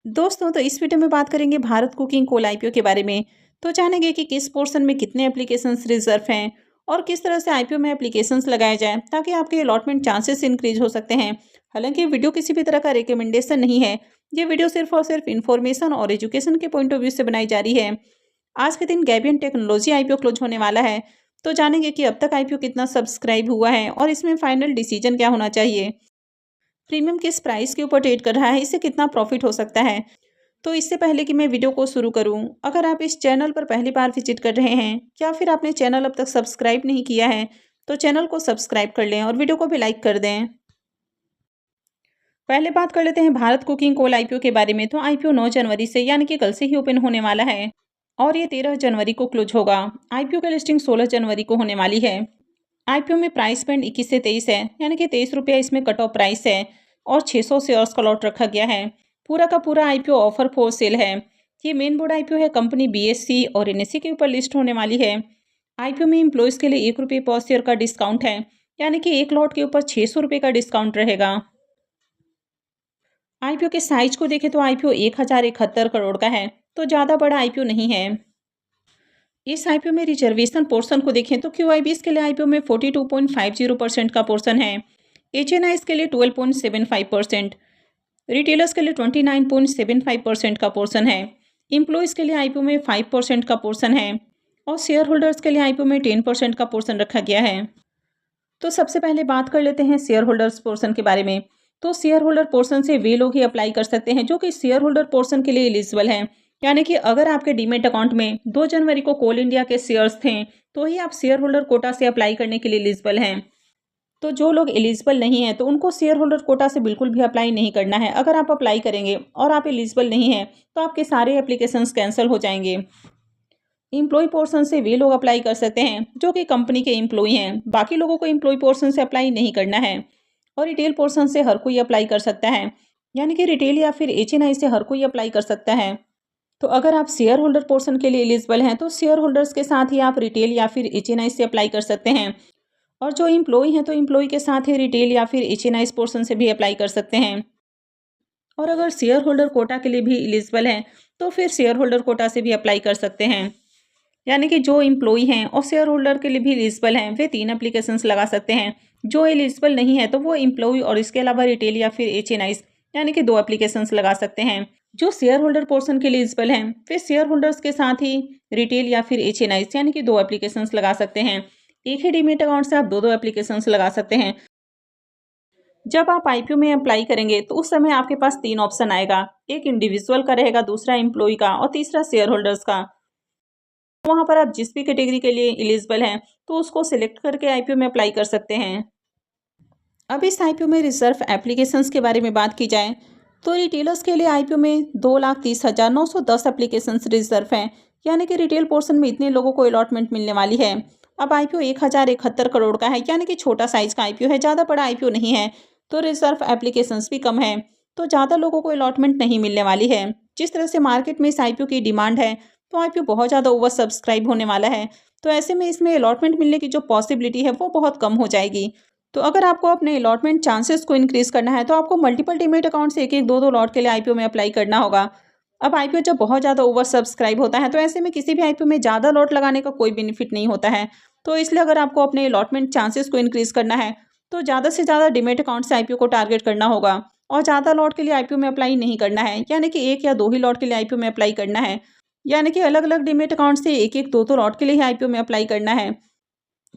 दोस्तों, तो इस वीडियो में बात करेंगे भारत कुकिंग कोल आईपीओ के बारे में। तो जानेंगे कि किस पोर्शन में कितने एप्लीकेशंस रिजर्व हैं और किस तरह से आईपीओ में एप्लीकेशंस लगाए जाएं ताकि आपके अलॉटमेंट चांसेस इंक्रीज हो सकते हैं। हालांकि ये वीडियो किसी भी तरह का रिकमेंडेशन नहीं है। ये वीडियो सिर्फ और सिर्फ इन्फॉर्मेशन और एजुकेशन के पॉइंट ऑफ व्यू से बनाई जा रही है। आज के दिन गैबियन टेक्नोलॉजी आईपीओ क्लोज होने वाला है। तो जानेंगे कि अब तक आईपीओ कितना सब्सक्राइब हुआ है और इसमें फाइनल डिसीजन क्या होना चाहिए। प्रीमियम किस प्राइस के ऊपर ट्रेड कर रहा है, इससे कितना प्रॉफिट हो सकता है। तो इससे पहले कि मैं वीडियो को शुरू करूं, अगर आप इस चैनल पर पहली बार विजिट कर रहे हैं या फिर आपने चैनल अब तक सब्सक्राइब नहीं किया है, तो चैनल को सब्सक्राइब कर लें और वीडियो को भी लाइक कर दें। पहले बात कर लेते हैं भारत कुकिंग कोल आईपीओ के बारे में। तो आईपीओ 9 जनवरी से यानी कि कल से ही ओपन होने वाला है और ये 13 जनवरी को क्लोज होगा। आईपीओ की लिस्टिंग 16 जनवरी को होने वाली है। आईपीओ में प्राइस बैंड 21 से 23 है, यानी कि 23 रुपया इसमें कट ऑफ प्राइस है और 600 शेयर्स का लॉट रखा गया है। पूरा का पूरा आईपीओ ऑफर फॉर सेल है। ये मेन बोर्ड आईपीओ है, कंपनी बीएससी और एनएससी के ऊपर लिस्ट होने वाली है। आईपीओ में एम्प्लॉयज़ के लिए 1 रुपये पर शेयर का डिस्काउंट है, यानी कि एक लॉट के ऊपर 600 रुपये का डिस्काउंट रहेगा। आईपीओ के साइज को देखें तो आईपीओ 1071 करोड़ का है, तो ज़्यादा बड़ा आईपीओ नहीं है। इस आईपीओ में रिजर्वेशन पोर्शन को देखें तो क्यूआईबीज के लिए आईपीओ में 42.50% का पोर्शन है, एचएनआईज के लिए 12.75%, रिटेलर्स के लिए 29.75% का पोर्शन है, एम्प्लॉयज़ के लिए आईपीओ में 5% का पोर्शन है और शेयर होल्डर्स के लिए आईपीओ में 10% का पोर्शन रखा गया है। तो सबसे पहले बात कर लेते हैं शेयर होल्डर्स पोर्शन के बारे में। तो शेयर होल्डर पोर्शन से वे लोग ही अप्लाई कर सकते हैं जो कि शेयर होल्डर पोर्शन के लिए एलिजिबल हैं। यानी कि अगर आपके डीमेट अकाउंट में 2 जनवरी को कोल इंडिया के शेयर्स थे, तो ही आप शेयर होल्डर कोटा से अप्लाई करने के लिए एलिजिबल हैं। तो जो लोग एलिजिबल नहीं हैं, तो उनको शेयर होल्डर कोटा से बिल्कुल भी अप्लाई नहीं करना है। अगर आप अप्लाई करेंगे और आप एलिजिबल नहीं हैं, तो आपके सारे एप्लीकेशंस कैंसिल हो जाएंगे। एम्प्लॉय पोर्शन से वे लोग अप्लाई कर सकते हैं जो कि कंपनी के एम्प्लॉय हैं। बाकी लोगों को एम्प्लॉय पोर्शन से अप्लाई नहीं करना है। और रिटेल पोर्शन से हर कोई अप्लाई कर सकता है, यानी कि रिटेल या फिर एचएनआई से हर कोई अप्लाई कर सकता है। तो अगर आप शेयर होल्डर पोर्शन के लिए एलिजिबल हैं, तो शेयर होल्डर्स के साथ ही आप रिटेल या फिर एचएनआई से अप्लाई कर सकते हैं। और जो एम्प्लॉय हैं, तो एम्प्लॉय के साथ ही रिटेल या फिर एचएनआई पोर्शन से भी अप्लाई कर सकते हैं। और अगर शेयर होल्डर कोटा के लिए भी एलिजिबल हैं, तो फिर शेयर होल्डर कोटा से भी अप्लाई कर सकते हैं। यानी कि जो एम्प्लॉय हैं और शेयर होल्डर के लिए भी एलिजिबल हैं, वे 3 एप्लीकेशंस लगा सकते हैं। जो एलिजिबल नहीं है, तो वो एम्प्लॉय और इसके अलावा रिटेल या फिर एचएनआईज यानी कि 2 एप्लीकेशंस लगा सकते हैं। जो शेयर होल्डर पोर्शन के लिए एलिजिबल हैं, वे शेयर होल्डर्स के साथ ही रिटेल या फिर एचएनआईज यानी कि 2 एप्लीकेशंस लगा सकते हैं। एक ही डीमेट अकाउंट से आप 2-2 एप्लीकेशंस लगा सकते हैं। जब आप आईपीओ में अप्लाई करेंगे, तो उस समय आपके पास 3 ऑप्शन आएगा। एक इंडिविजुअल का रहेगा, दूसरा एम्प्लॉय का और तीसरा शेयर होल्डर्स का। वहाँ पर आप जिस भी कैटेगरी के लिए एलिजिबल हैं, तो उसको सिलेक्ट करके आईपीओ में अप्लाई कर सकते हैं। अब इस आईपीओ में रिजर्व एप्लीकेशंस के बारे में बात की जाए, तो रिटेलर्स के लिए आईपीओ में 2,30,910 एप्लीकेशंस रिजर्व हैं, यानी कि रिटेल पोर्शन में इतने लोगों को अलॉटमेंट मिलने वाली है। अब आईपीओ 1071 करोड़ का है, यानी कि छोटा साइज का आईपीओ है, ज़्यादा बड़ा आईपीओ नहीं है। तो रिजर्व एप्लीकेशंस भी कम है, तो ज़्यादा लोगों को अलॉटमेंट नहीं मिलने वाली है। जिस तरह से मार्केट में इस आईपीओ की डिमांड है, तो आईपीओ बहुत ज़्यादा ओवर सब्सक्राइब होने वाला है। तो ऐसे में इसमें अलॉटमेंट मिलने की जो पॉसिबिलिटी है, वो बहुत कम हो जाएगी। तो अगर आपको अपने अलॉटमेंट चांसेस को इंक्रीज करना है, तो आपको मल्टीपल डीमेट अकाउंट से 1-1, 2-2 लॉट के लिए आईपीओ में अप्लाई करना होगा। अब आईपीओ जब बहुत ज़्यादा ओवर सब्सक्राइब होता है, तो ऐसे में किसी भी आईपीओ में ज़्यादा लॉट लगाने का कोई बेनिफिट नहीं होता है। तो इसलिए अगर आपको अपने अलॉटमेंट चांसेस को इंक्रीज करना है, तो ज़्यादा से ज़्यादा डीमेट अकाउंट से आईपीओ को टारगेट करना होगा और ज़्यादा लॉट के लिए आईपीओ में अप्लाई नहीं करना है, यानी कि 1 या 2 ही लॉट के लिए आईपीओ में अप्लाई करना है। यानी कि अलग-अलग डीमेट अकाउंट से 1-1, 2-2 लॉट के लिए ही आईपीओ में अप्लाई करना है।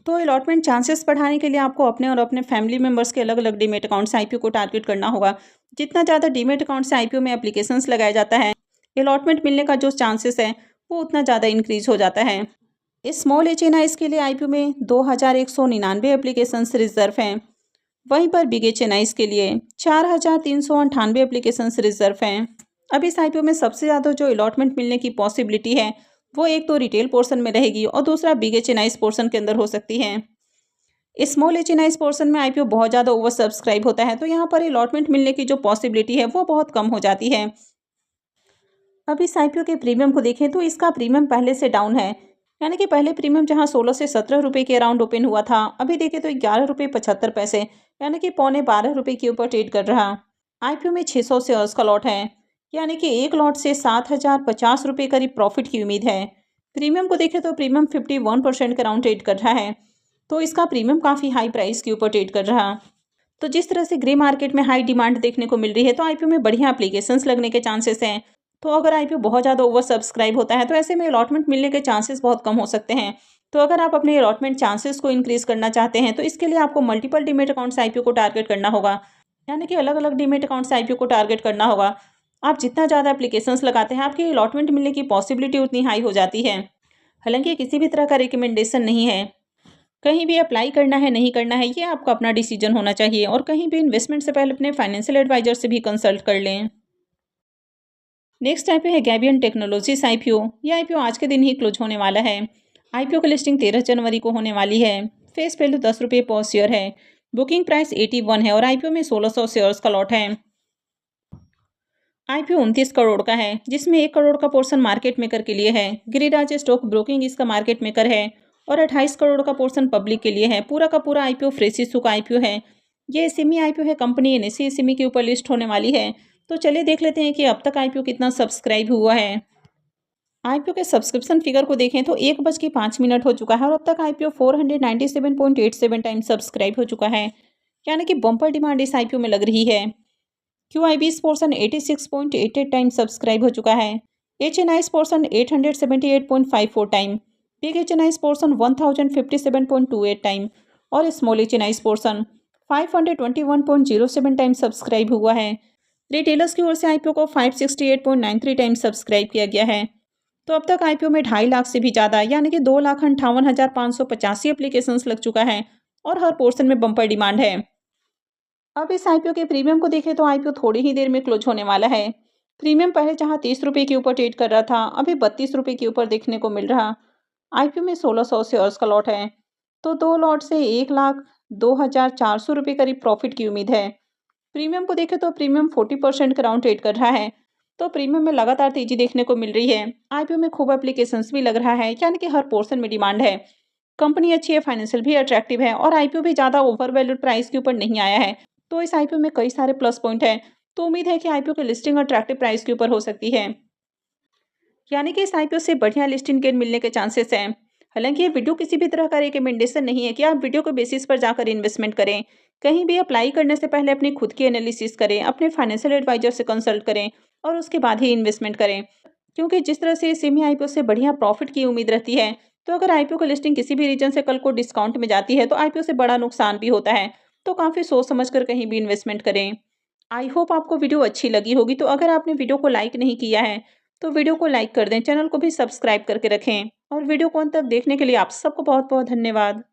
तो अलॉटमेंट चांसेस बढ़ाने के लिए आपको अपने और अपने फैमिली मेंबर्स के अलग-अलग डीमेट अकाउंट से आईपीओ को टारगेट करना होगा। जितना ज़्यादा डीमेट अकाउंट से आईपीओ में एप्लीकेशंस लगाया जाता है, अलॉटमेंट मिलने का जो चांसेस है, वो उतना ज़्यादा इंक्रीज हो जाता है। स्मॉल एचएनआईज के लिए आईपीओ में 2,199 एप्लीकेशंस रिजर्व हैं। वहीं पर बिग एचएनआईज के लिए 4,398 एप्लीकेशंस रिजर्व हैं। अब इस आईपीओ में सबसे ज़्यादा जो अलॉटमेंट मिलने की पॉसिबिलिटी है, वो एक तो रिटेल पोर्शन में रहेगी और दूसरा बिग एचएनआईज पोर्शन के अंदर हो सकती है। स्मॉल एचएनआईज पोर्शन में आईपीओ बहुत ज़्यादा ओवर सब्सक्राइब होता है, तो यहाँ पर अलॉटमेंट मिलने की जो पॉसिबिलिटी है, वो बहुत कम हो जाती है। अब इस आईपीओ के प्रीमियम को देखें, तो इसका प्रीमियम पहले से डाउन है। यानी कि पहले प्रीमियम जहां 16 से 17 रुपये के अराउंड ओपन हुआ था, अभी देखें तो 11.75 रुपये, यानी कि पौने 12 रुपये के ऊपर ट्रेड कर रहा। आईपीओ में 600 शेयर्स का लॉट है। यानी कि एक लॉट से 7,050 रुपये करीब प्रॉफिट की उम्मीद है। प्रीमियम को देखें तो प्रीमियम 51% के अराउंड ट्रेड कर रहा है, तो इसका प्रीमियम काफ़ी हाई प्राइस के ऊपर ट्रेड कर रहा। तो जिस तरह से ग्रे मार्केट में हाई डिमांड देखने को मिल रही है, तो आईपीओ में बढ़िया एप्लीकेशंस लगने के चांसेस हैं। तो अगर आईपीओ बहुत ज़्यादा ओवर सब्सक्राइब होता है, तो ऐसे में अलॉटमेंट मिलने के चांसेस बहुत कम हो सकते हैं। तो अगर आप अपने अलॉटमेंट चांसेस को इंक्रीज करना चाहते हैं, तो इसके लिए आपको मल्टीपल डीमेट अकाउंट से आईपीओ को टारगेट करना होगा, यानी कि अलग अलग डीमेट अकाउंट से आईपीओ को टारगेट करना होगा। आप जितना ज़्यादा एप्लीकेशंस लगाते हैं, आपकी अलॉटमेंट मिलने की पॉसिबिलिटी उतनी हाई हो जाती है। हालांकि ये किसी भी तरह का रिकमेंडेशन नहीं है, कहीं भी अप्लाई करना है नहीं करना है ये आपका अपना डिसीजन होना चाहिए, और कहीं भी इन्वेस्टमेंट से पहले अपने फाइनेंशियल एडवाइजर से भी कंसल्ट कर लें। नेक्स्ट आईपीओ है गैबियन टेक्नोलॉजीज आईपीओ। ये आईपीओ आज के दिन ही क्लोज होने वाला है। आईपीओ की लिस्टिंग 13 जनवरी को होने वाली है। फेस वैल्यू 10 रुपये पर शेयर है। बुकिंग प्राइस 81 है और आईपीओ में 1600 शेयर्स का लॉट है। आईपीओ 29 करोड़ का है, जिसमें 1 करोड़ का पोर्शन मार्केट मेकर के लिए है। गिरिराज स्टॉक ब्रोकिंग इसका मार्केट मेकर है और 28 करोड़ का पोर्शन पब्लिक के लिए है। पूरा का पूरा आईपीओ फ्रेश इशू का आईपीओ है। ये एसएमई आईपीओ है, कंपनी एनएससी एसएमई के ऊपर लिस्ट होने वाली है। तो चलिए देख लेते हैं कि अब तक आईपीओ कितना सब्सक्राइब हुआ है। आईपीओ के सब्सक्रिप्शन फिगर को देखें तो 1:05 हो चुका है और अब तक आईपीओ 497.87 टाइम सब्सक्राइब हो चुका है, यानी कि बम्पर डिमांड इस आईपीओ में लग रही है। QIB's पोर्शन 86.88 टाइम सब्सक्राइब हो चुका है। HNI's portion 878.54 time, big HNI's portion 1057.28 time और small HNI's portion 521.07 time subscribe हुआ है। रिटेलर्स की ओर से आईपीओ को 568.93 टाइम सब्सक्राइब किया गया है। तो अब तक आईपीओ में 2.5 लाख से भी ज़्यादा, यानी कि 2,58,585 एप्लीकेशंस लग चुका है और हर पोर्शन में बम्पर डिमांड है। अब इस आईपीओ के प्रीमियम को देखें तो आईपीओ थोड़ी ही देर में क्लोज होने वाला है। प्रीमियम पहले जहां 30 रुपये के ऊपर ट्रेड कर रहा था, अभी 32 रुपये के ऊपर देखने को मिल रहा। आईपीओ में 1600 शेयर्स का लॉट है, तो 2 लॉट से 1,02,400 रुपये करीब प्रॉफिट की उम्मीद है। प्रीमियम को देखें तो प्रीमियम 40% के अराउंड ट्रेड कर रहा है, तो प्रीमियम में लगातार तेजी देखने को मिल रही है। आईपीओ में खूब एप्लीकेशंस भी लग रहा है, यानी कि हर पोर्शन में डिमांड है। कंपनी अच्छी है, फाइनेंशियल भी अट्रैक्टिव है और आईपीओ भी ज़्यादा ओवर वैल्यूड प्राइस के ऊपर नहीं आया है। तो इस आईपीओ में कई सारे प्लस पॉइंट है, तो उम्मीद है कि आईपीओ की लिस्टिंग अट्रैक्टिव प्राइस के ऊपर हो सकती है, यानी कि इस आईपीओ से बढ़िया लिस्टिंग गेन मिलने के चांसेस हैं। हालांकि ये वीडियो किसी भी तरह का रिकमेंडेशन नहीं है कि आप वीडियो के बेसिस पर जाकर इन्वेस्टमेंट करें। कहीं भी अप्लाई करने से पहले अपनी खुद की एनालिसिस करें, अपने फाइनेंशियल एडवाइजर से कंसल्ट करें और उसके बाद ही इन्वेस्टमेंट करें, क्योंकि जिस तरह से सेमी आईपीओ से बढ़िया प्रॉफिट की उम्मीद रहती है, तो अगर आईपीओ की लिस्टिंग किसी भी रीजन से कल को डिस्काउंट में जाती है, तो आईपीओ से बड़ा नुकसान भी होता है। तो काफ़ी सोच समझ कर कहीं भी इन्वेस्टमेंट करें। आई होप आपको वीडियो अच्छी लगी होगी। तो अगर आपने वीडियो को लाइक नहीं किया है, तो वीडियो को लाइक कर दें, चैनल को भी सब्सक्राइब करके रखें और वीडियो को अंत तक देखने के लिए आप सबको बहुत बहुत धन्यवाद।